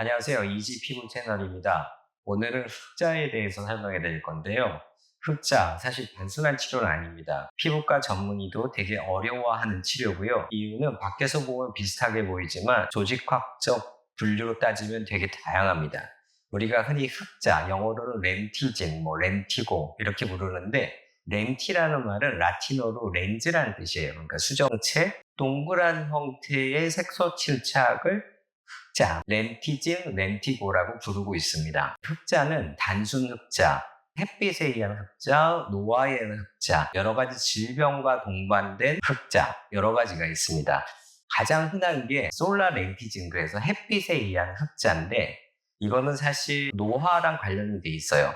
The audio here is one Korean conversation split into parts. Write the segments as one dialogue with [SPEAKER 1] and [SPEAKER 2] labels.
[SPEAKER 1] 안녕하세요. 이지 피부 채널입니다. 오늘은 흑자에 대해서 설명해 드릴 건데요. 흑자, 사실 단순한 치료는 아닙니다. 피부과 전문의도 되게 어려워하는 치료고요. 이유는 밖에서 보면 비슷하게 보이지만 조직학적 분류로 따지면 되게 다양합니다. 우리가 흔히 흑자, 영어로는 렌티진, 렌티고 이렇게 부르는데 렌티라는 말은 라틴어로 렌즈라는 뜻이에요. 그러니까 수정체, 동그란 형태의 색소 침착을 흑자, 렌티진, 렌티고라고 부르고 있습니다. 흑자는 단순 흑자, 햇빛에 의한 흑자, 노화에 의한 흑자, 여러 가지 질병과 동반된 흑자, 여러 가지가 있습니다. 가장 흔한 게 솔라 렌티진, 그래서 햇빛에 의한 흑자인데 이거는 사실 노화랑 관련이 돼 있어요.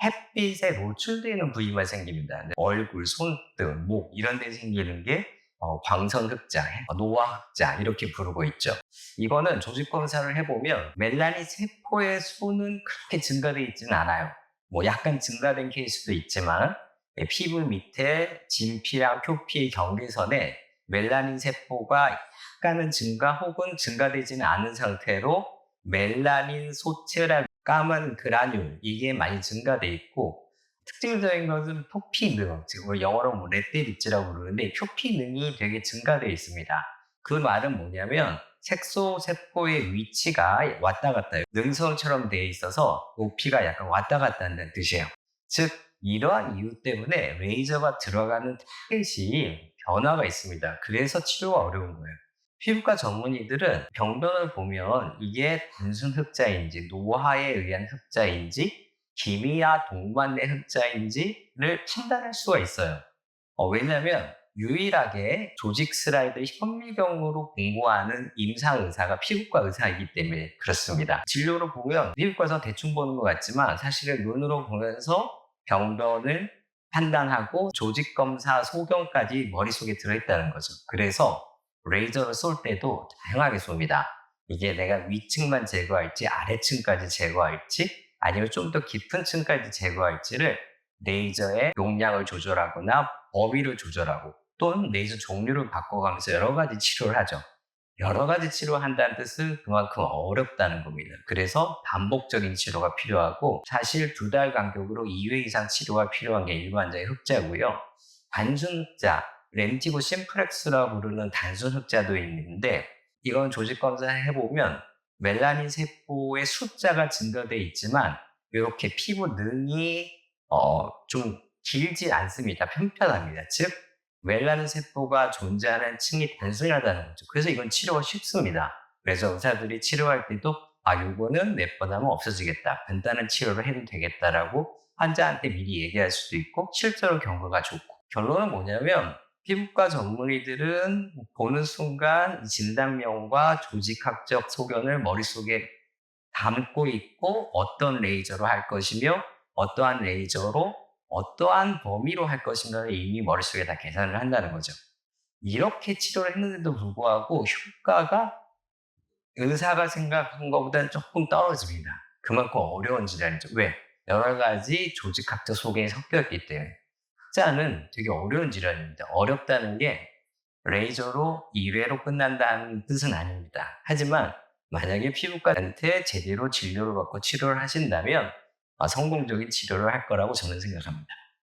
[SPEAKER 1] 햇빛에 노출되는 부위만 생깁니다. 얼굴, 손등, 목 이런 데 생기는 게 광선 흑자, 노화 흑자 이렇게 부르고 있죠. 이거는 조직 검사를 해보면 멜라닌 세포의 수는 그렇게 증가되어 있지는 않아요. 약간 증가된 케이스도 있지만 피부 밑에 진피랑 표피의 경계선에 멜라닌 세포가 약간은 증가 혹은 증가되지는 않은 상태로 멜라닌 소체라 까만 그라듈 이게 많이 증가돼 있고 특징적인 것은 표피능, 즉 우리 영어로 레티리치라고 부르는데 표피능이 되게 증가되어 있습니다. 그 말은 뭐냐면 색소 세포의 위치가 왔다 갔다 해요. 능선처럼 되어 있어서 높이가 약간 왔다 갔다 한다는 뜻이에요. 즉 이러한 이유 때문에 레이저가 들어가는 타겟이 변화가 있습니다. 그래서 치료가 어려운 거예요. 피부과 전문의들은 병변을 보면 이게 단순 흑자인지 노화에 의한 흑자인지 기미와 동반된 흑자인지를 판단할 수가 있어요. 왜냐하면 유일하게 조직 슬라이드 현미경으로 공부하는 임상 의사가 피부과 의사이기 때문에 그렇습니다. 진료로 보면 피부과에서 대충 보는 것 같지만 사실은 눈으로 보면서 병변을 판단하고 조직 검사 소견까지 머릿속에 들어있다는 거죠. 그래서 레이저를 쏠 때도 다양하게 쏩니다. 이게 내가 위층만 제거할지 아래층까지 제거할지 아니면 좀 더 깊은 층까지 제거할지를 레이저의 용량을 조절하거나 범위를 조절하고 또는 레이저 종류를 바꿔가면서 여러 가지 치료를 하죠. 여러 가지 치료한다는 뜻은 그만큼 어렵다는 겁니다. 그래서 반복적인 치료가 필요하고 사실 2달 간격으로 2회 이상 치료가 필요한 게 일반적인 흑자고요. 단순 흑자, 렌티고 심플렉스라고 부르는 단순 흑자도 있는데 이건 조직 검사를 해보면 멜라닌 세포의 숫자가 증가되어 있지만 이렇게 피부 능이 좀 길지 않습니다. 편편합니다. 즉 멜라닌 세포가 존재하는 층이 단순하다는 거죠. 그래서 이건 치료가 쉽습니다. 그래서 의사들이 치료할 때도 요거는 몇 번 하면 없어지겠다. 간단한 치료를 해도 되겠다라고 환자한테 미리 얘기할 수도 있고 실제로 경과가 좋고 결론은 뭐냐면 피부과 전문의들은 보는 순간 진단명과 조직학적 소견을 머릿속에 담고 있고 어떤 레이저로 할 것이며 어떠한 레이저로 어떠한 범위로 할 것인가를 이미 머릿속에 다 계산을 한다는 거죠. 이렇게 치료를 했는데도 불구하고 효과가 의사가 생각한 것보다는 조금 떨어집니다. 그만큼 어려운 질환이죠. 왜? 여러 가지 조직학적 소견이 섞여 있기 때문에. 흑자는 되게 어려운 질환입니다. 어렵다는 게 레이저로 1회로 끝난다는 뜻은 아닙니다. 하지만 만약에 피부과한테 제대로 진료를 받고 치료를 하신다면 성공적인 치료를 할 거라고 저는 생각합니다.